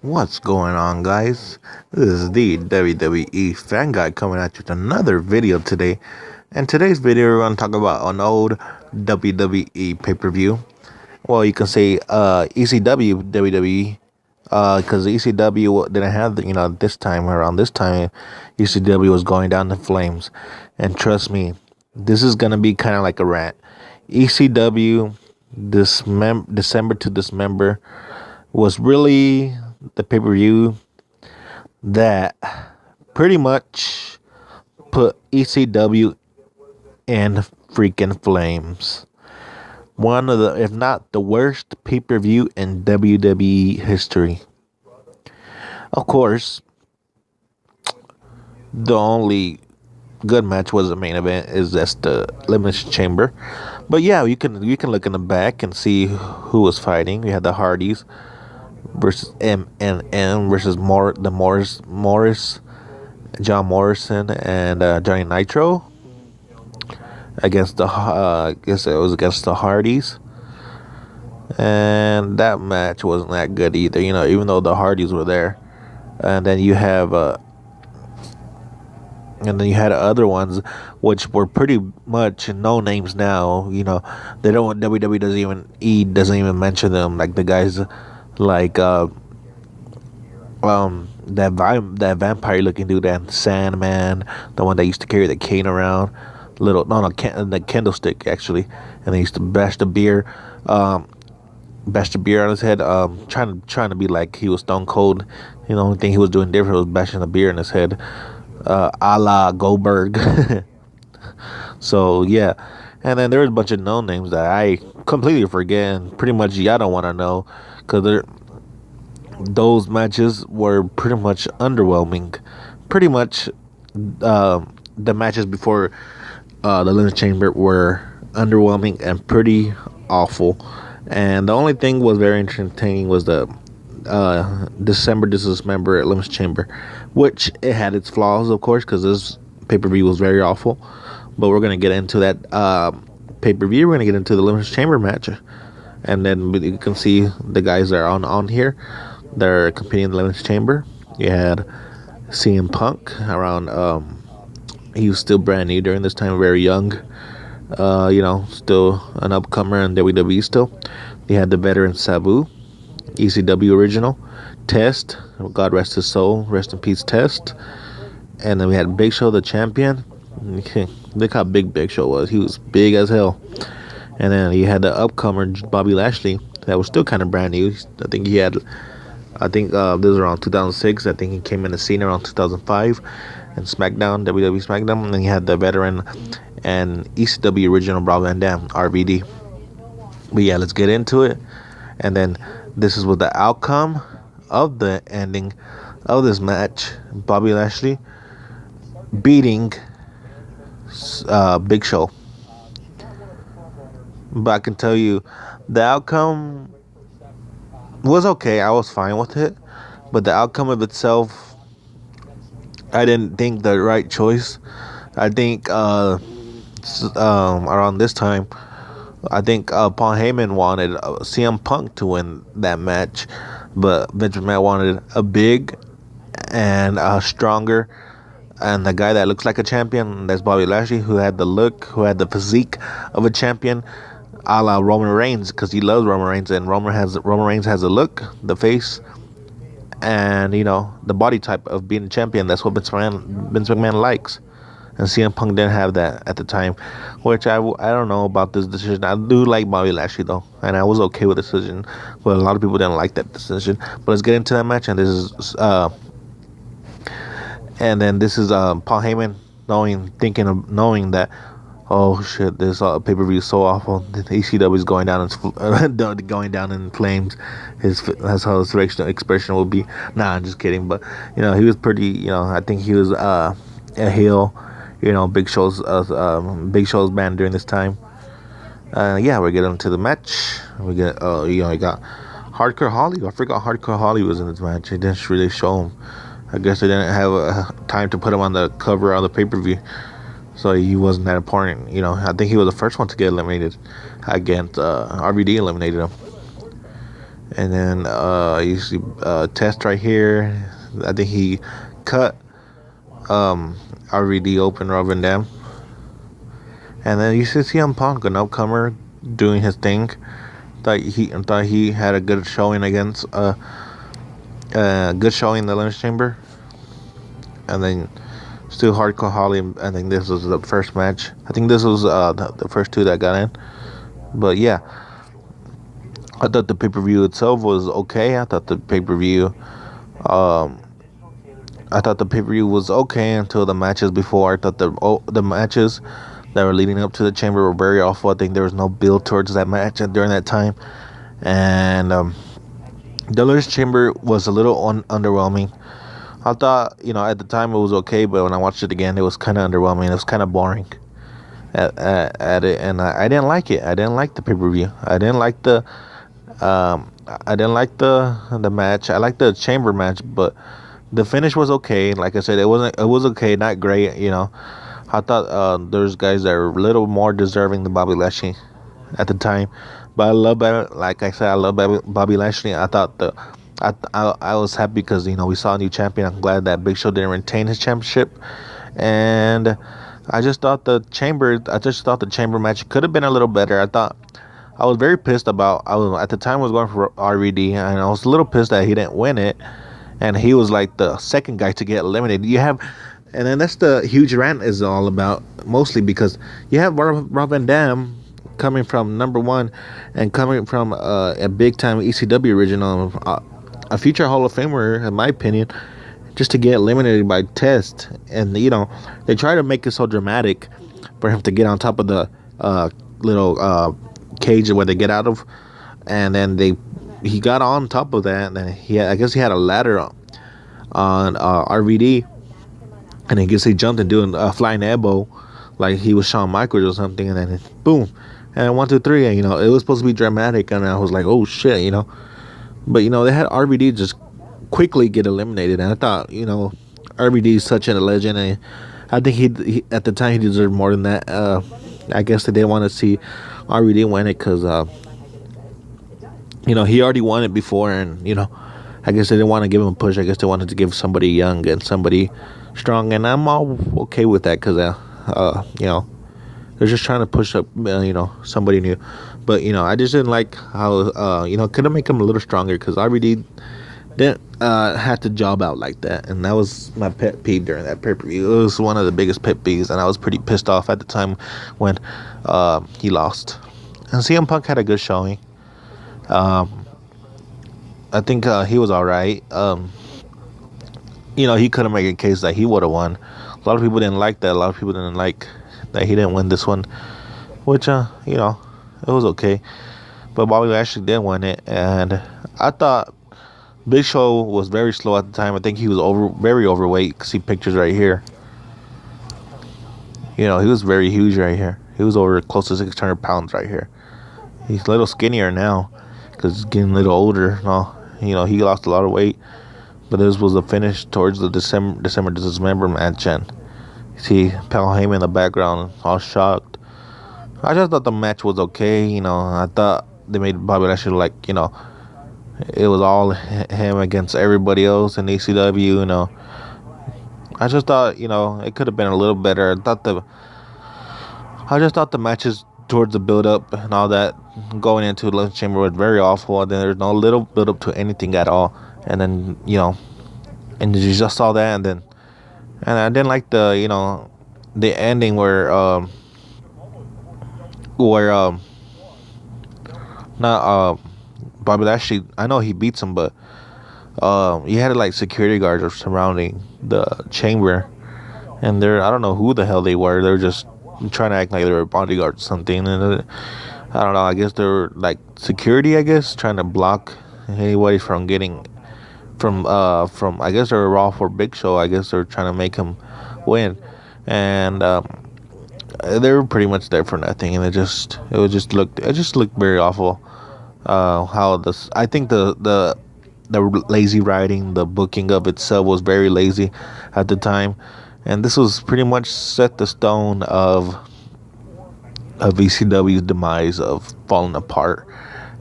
What's going on, guys? This is the WWE fan guy coming at you with another video today. And today's video, we're going to talk about an old WWE pay-per-view. Well, you can say ECW WWE, because ECW didn't have this time around. This time, ECW was going down in flames, and trust me, this is gonna be kind of like a rant. ECW December to Dismember was really the pay-per-view that pretty much put ECW in freaking flames. One of the, if not the worst pay-per-view in WWE history. Of course, the only good match was the main event, is that's the Elimination Chamber. But yeah, you can look in the back and see who was fighting. We had the Hardys versus MNN versus Morris, John Morrison, and Johnny Nitro against I guess it was against the Hardys, and that match wasn't that good either. Even though the Hardys were there, and then you have had other ones which were pretty much no names now. They don't WWE doesn't even mention them, like the guys like that vampire looking dude, and Sandman, the one that used to carry the cane around, the candlestick actually, and they used to bash the beer on his head, trying to be like he was Stone Cold. The only thing he was doing different was bashing the beer in his head, a la Goldberg. So yeah, and then there was a bunch of no names that I completely forget, and pretty much y'all don't want to know, because those matches were pretty much underwhelming. Pretty much, the matches before the Elimination Chamber were underwhelming and pretty awful. And the only thing was very entertaining was the December Dismember Elimination Chamber, which it had its flaws, of course, because this pay-per-view was very awful. But we're gonna get into that pay-per-view. We're gonna get into the Elimination Chamber match, and then you can see the guys that are on here. They're competing in the Elimination Chamber. You had CM Punk around. He was still brand new during this time, very young. Still an upcomer in WWE still. You had the veteran Sabu, ECW original, Test. God rest his soul. Rest in peace, Test. And then we had Big Show, the champion. Look how Big Show was. He was big as hell. And then you had the upcomer Bobby Lashley, that was still kind of brand new. I think this was around 2006. I think he came in the scene around 2005 and WWE SmackDown. And then you had the veteran and ECW original Rob Van Dam, RVD. But yeah, let's get into it. And then this is what the outcome of the ending of this match: Bobby Lashley beating Big Show. But I can tell you, the outcome was okay. I was fine with it, but the outcome of itself, I didn't think the right choice. I think around this time, I think Paul Heyman wanted CM Punk to win that match, but Vince McMahon wanted a big and stronger, and the guy that looks like a champion. That's Bobby Lashley, who had the look, who had the physique of a champion, a la Roman Reigns, because he loves Roman Reigns, and Roman Reigns has the look, the face, and the body type of being a champion. That's what Vince McMahon likes. And CM Punk didn't have that at the time, which I don't know about this decision. I do like Bobby Lashley though, and I was okay with the decision, but a lot of people didn't like that decision. But let's get into that match, and this is Paul Heyman knowing that, oh shit, this pay-per-view is so awful. The ECW is going down in flames. That's how his expression will be. Nah, I'm just kidding. But he was pretty. I think he was a heel. Big Show's band during this time. Yeah, we're getting into the match. We got Hardcore Holly. I forgot Hardcore Holly was in this match. They didn't really show him. I guess they didn't have time to put him on the cover of the pay-per-view, so he wasn't that important. I think he was the first one to get eliminated against RVD eliminated him. And then you see Test right here. I think he cut RVD open, Robin Dam. And then you see CM Punk, an upcomer, doing his thing. Thought he had a good showing against good showing in the Elimination Chamber. And then still Hardcore Holly. I think this was the first match. I think this was the first two that got in. But yeah, I thought the pay-per-view itself was okay. I thought the pay-per-view was okay until the matches before. I thought the matches that were leading up to the Chamber were very awful. I think there was no build towards that match during that time. And the Elimination Chamber was a little underwhelming. I thought, at the time it was okay, but when I watched it again, it was kind of underwhelming. It was kind of boring at it, and I didn't like it. I didn't like the pay-per-view. I didn't like the match. I liked the Chamber match, but the finish was okay. Like I said, it was okay, not great. I thought there's guys that are a little more deserving than Bobby Lashley at the time. But like I said, I love Bobby Lashley. I thought I was happy because we saw a new champion. I'm glad that Big Show didn't retain his championship, and I just thought the chamber match could have been a little better. I was very pissed about. At the time I was going for RVD, and I was a little pissed that he didn't win it, and he was like the second guy to get eliminated. And then that's the huge rant is all about, mostly because you have Rob Van Dam coming from number one and coming from a big time ECW original, a future Hall of Famer in my opinion, just to get eliminated by Test. And they try to make it so dramatic for him to get on top of the little cage where they get out of, and then he got on top of that, and then I guess he had a ladder on RVD, and I guess he jumped and doing a flying elbow like he was Shawn Michaels or something, and then boom, and 1, 2, 3, and it was supposed to be dramatic, and I was like, oh shit, but they had RVD just quickly get eliminated, and I thought, RVD is such a legend, and I think he at the time he deserved more than that. I guess they didn't want to see RVD win it because he already won it before, and I guess they didn't want to give him a push. I guess they wanted to give somebody young and somebody strong, and I'm all okay with that because they're just trying to push up somebody new. But I just didn't like how could have make him a little stronger, because RVD didn't have to job out like that, and that was my pet peeve during that pay-per-view. It was one of the biggest pet peeves, and I was pretty pissed off at the time when he lost. And CM Punk had a good showing. I think he was all right. He couldn't make a case that he would have won. A lot of people didn't like that. A lot of people didn't like that he didn't win this one, which it was okay. But Bobby Lashley did win it, and I thought Big Show was very slow at the time. I think he was very overweight. You can see pictures right here. He was very huge right here. He was over close to 600 pounds right here. He's a little skinnier now because he's getting a little older. He lost a lot of weight. But this was the finish towards the Dismember match, and you see Paul Heyman in the background, all shocked. I just thought the match was okay. I thought they made Bobby Lashley like, it was all him against everybody else in ECW. I just thought, it could have been a little better. I just thought the matches towards the build-up and all that going into the Elimination Chamber was very awful. And then there's no little build-up to anything at all. And then, and you just saw that, and I didn't like the, the ending where not Bobby Lashley, I know he beats him, but he had like security guards surrounding the chamber, and I don't know who the hell they were. They were just trying to act like they were bodyguards or something, and I don't know. I guess they were like security. I guess trying to block anybody from getting from. I guess they were Raw for Big Show. I guess they were trying to make him win, and they were pretty much there for nothing. And it just looked very awful. I think the lazy writing, the booking of itself was very lazy at the time, and this was pretty much set the stone of ECW's demise, of falling apart.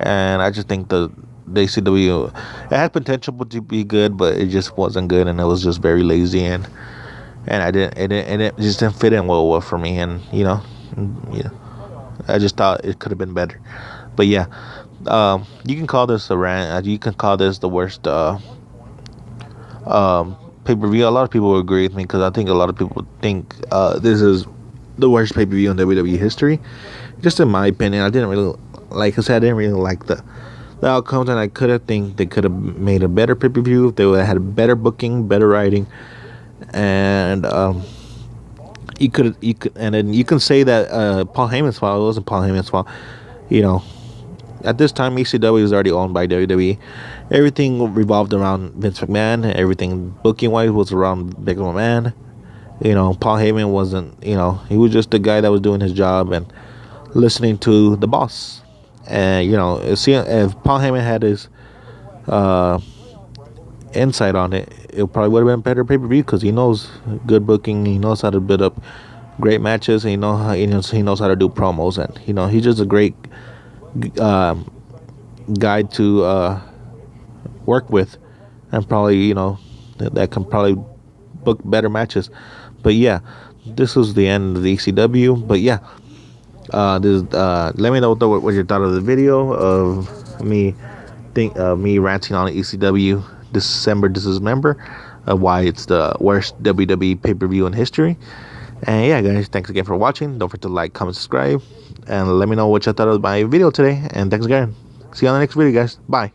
And I just think the the ECW, it had potential to be good, but it just wasn't good, and it was just very lazy, and it just didn't fit in well for me, and yeah, I just thought it could have been better. But yeah, you can call this a rant. You can call this the worst pay per view. A lot of people will agree with me because I think a lot of people think this is the worst pay per view in WWE history. Just in my opinion, I didn't really like I said, I didn't really like the outcomes, and I could have think they could have made a better pay per view if they would have had better booking, better writing, and and then you can say that Paul Heyman's fault. It wasn't Paul Heyman's fault. You know, at this time, ECW was already owned by WWE. Everything revolved around Vince McMahon. Everything booking wise was around Vince McMahon. Paul Heyman wasn't. He was just the guy that was doing his job and listening to the boss. And if Paul Heyman had his insight on it, it probably would have been a better pay per view because he knows good booking. He knows how to build up great matches. And he knows how to do promos, and he's just a great guy to work with, and probably that can probably book better matches. But yeah, this was the end of the ECW. But yeah, let me know what you thought of the video of me ranting on the ECW December Dismember, why it's the worst WWE pay-per-view in history. And yeah, guys, thanks again for watching. Don't forget to like, comment, subscribe, and let me know what you thought of my video today. And thanks again. See you on the next video, guys. Bye.